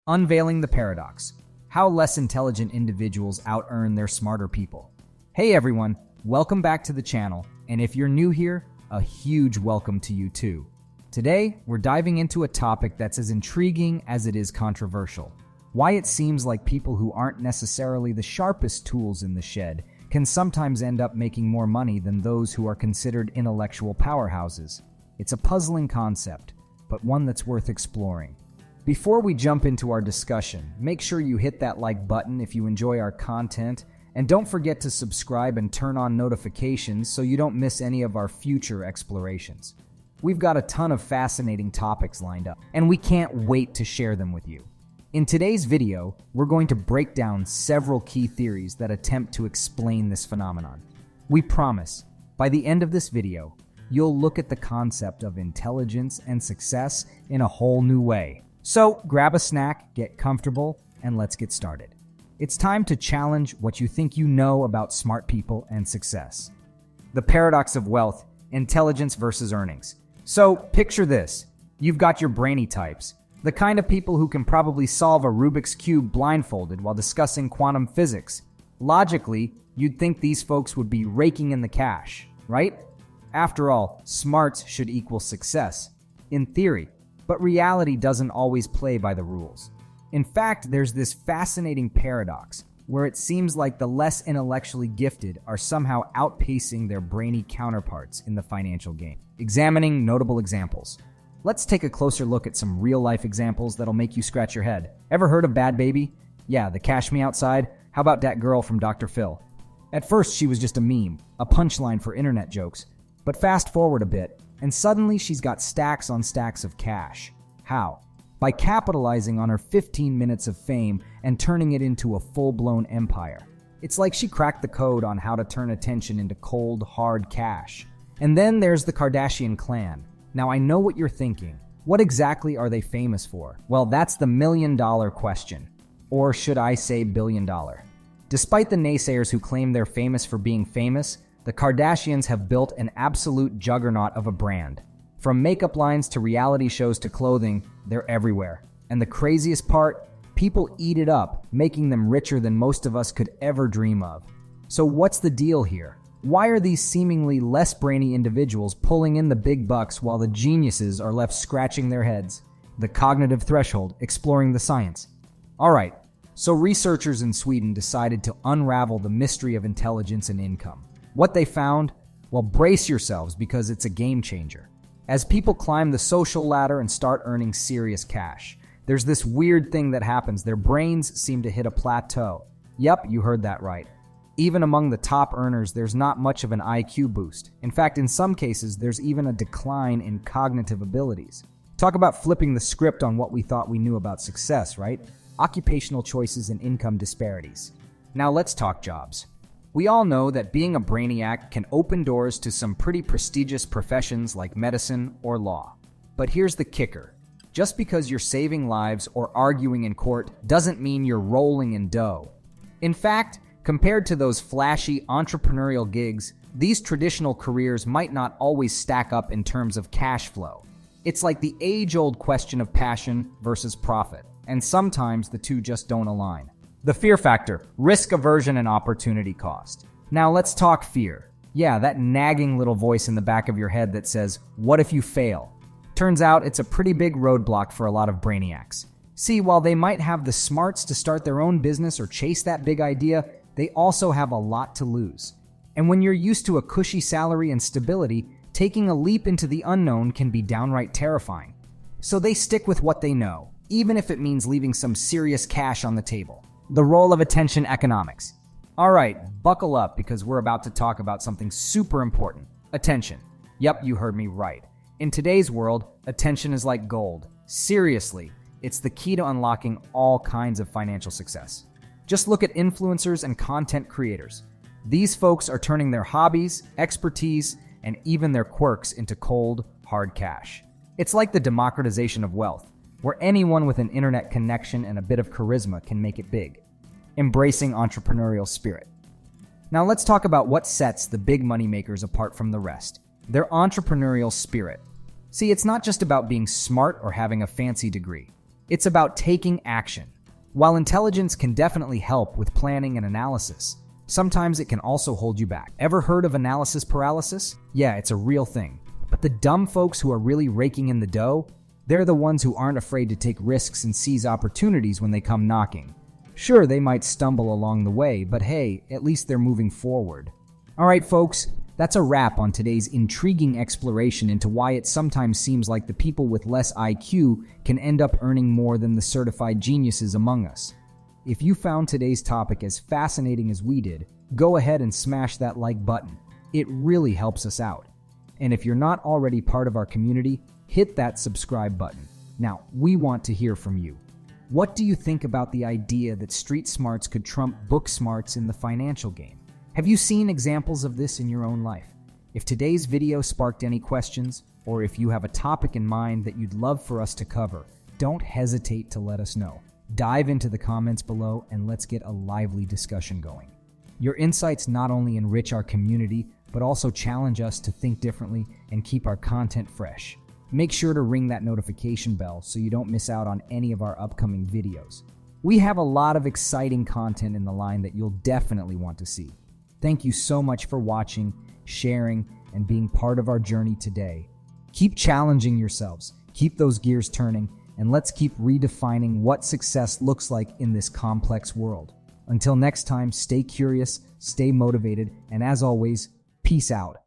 Unveiling the paradox: how less intelligent individuals out-earn their smarter people. Hey everyone, welcome back to the channel, and if you're new here, a huge welcome to you too. Today, we're diving into a topic that's as intriguing as it is controversial. Why it seems like people who aren't necessarily the sharpest tools in the shed can sometimes end up making more money than those who are considered intellectual powerhouses. It's a puzzling concept, but one that's worth exploring. Before we jump into our discussion, make sure you hit that like button if you enjoy our content, and don't forget to subscribe and turn on notifications so you don't miss any of our future explorations. We've got a ton of fascinating topics lined up, and we can't wait to share them with you. In today's video, we're going to break down several key theories that attempt to explain this phenomenon. We promise, by the end of this video, you'll look at the concept of intelligence and success in a whole new way. So grab a snack, get comfortable, and let's get started. It's time to challenge what you think you know about smart people and success. The paradox of wealth, intelligence versus earnings. So picture this. You've got your brainy types, the kind of people who can probably solve a Rubik's Cube blindfolded while discussing quantum physics. Logically, you'd think these folks would be raking in the cash, right? After all, smarts should equal success, in theory. But reality doesn't always play by the rules. In fact, there's this fascinating paradox where it seems like the less intellectually gifted are somehow outpacing their brainy counterparts in the financial game. Examining notable examples. Let's take a closer look at some real-life examples that'll make you scratch your head. Ever heard of Bad Baby? Yeah, the Cash Me Outside. How about that girl from Dr. Phil? At first, she was just a meme, a punchline for internet jokes. But fast forward a bit, and suddenly she's got stacks on stacks of cash. How? By capitalizing on her 15 minutes of fame and turning it into a full-blown empire. It's like she cracked the code on how to turn attention into cold, hard cash. And then there's the Kardashian clan. Now I know what you're thinking. What exactly are they famous for? Well, that's the million-dollar question. Or should I say billion-dollar? Despite the naysayers who claim they're famous for being famous, the Kardashians have built an absolute juggernaut of a brand. From makeup lines to reality shows to clothing, they're everywhere. And the craziest part? People eat it up, making them richer than most of us could ever dream of. So what's the deal here? Why are these seemingly less brainy individuals pulling in the big bucks while the geniuses are left scratching their heads? The cognitive threshold, exploring the science. Alright, so researchers in Sweden decided to unravel the mystery of intelligence and income. What they found? Well, brace yourselves because it's a game changer. As people climb the social ladder and start earning serious cash, there's this weird thing that happens. Their brains seem to hit a plateau. Yep, you heard that right. Even among the top earners, there's not much of an IQ boost. In fact, in some cases, there's even a decline in cognitive abilities. Talk about flipping the script on what we thought we knew about success, right? Occupational choices and income disparities. Now let's talk jobs. We all know that being a brainiac can open doors to some pretty prestigious professions like medicine or law. But here's the kicker. Just because you're saving lives or arguing in court doesn't mean you're rolling in dough. In fact, compared to those flashy entrepreneurial gigs, these traditional careers might not always stack up in terms of cash flow. It's like the age-old question of passion versus profit, and sometimes the two just don't align. The fear factor, risk aversion and opportunity cost. Now let's talk fear. Yeah, that nagging little voice in the back of your head that says, what if you fail? Turns out it's a pretty big roadblock for a lot of brainiacs. See, while they might have the smarts to start their own business or chase that big idea, they also have a lot to lose. And when you're used to a cushy salary and stability, taking a leap into the unknown can be downright terrifying. So they stick with what they know, even if it means leaving some serious cash on the table. The role of attention economics. Alright, buckle up because we're about to talk about something super important. Attention. Yep, you heard me right. In today's world, attention is like gold. Seriously, it's the key to unlocking all kinds of financial success. Just look at influencers and content creators. These folks are turning their hobbies, expertise, and even their quirks into cold, hard cash. It's like the democratization of wealth, where anyone with an internet connection and a bit of charisma can make it big. Embracing entrepreneurial spirit. Now let's talk about what sets the big money makers apart from the rest. Their entrepreneurial spirit. See, it's not just about being smart or having a fancy degree. It's about taking action. While intelligence can definitely help with planning and analysis, sometimes it can also hold you back. Ever heard of analysis paralysis? Yeah, it's a real thing. But the dumb folks who are really raking in the dough, they're the ones who aren't afraid to take risks and seize opportunities when they come knocking. Sure, they might stumble along the way, but hey, at least they're moving forward. All right, folks, that's a wrap on today's intriguing exploration into why it sometimes seems like the people with less IQ can end up earning more than the certified geniuses among us. If you found today's topic as fascinating as we did, go ahead and smash that like button. It really helps us out. And if you're not already part of our community, hit that subscribe button. Now, we want to hear from you. What do you think about the idea that street smarts could trump book smarts in the financial game? Have you seen examples of this in your own life? If today's video sparked any questions, or if you have a topic in mind that you'd love for us to cover, don't hesitate to let us know. Dive into the comments below and let's get a lively discussion going. Your insights not only enrich our community, but also challenge us to think differently and keep our content fresh. Make sure to ring that notification bell so you don't miss out on any of our upcoming videos. We have a lot of exciting content in the line that you'll definitely want to see. Thank you so much for watching, sharing, and being part of our journey today. Keep challenging yourselves, keep those gears turning, and let's keep redefining what success looks like in this complex world. Until next time, stay curious, stay motivated, and as always, peace out.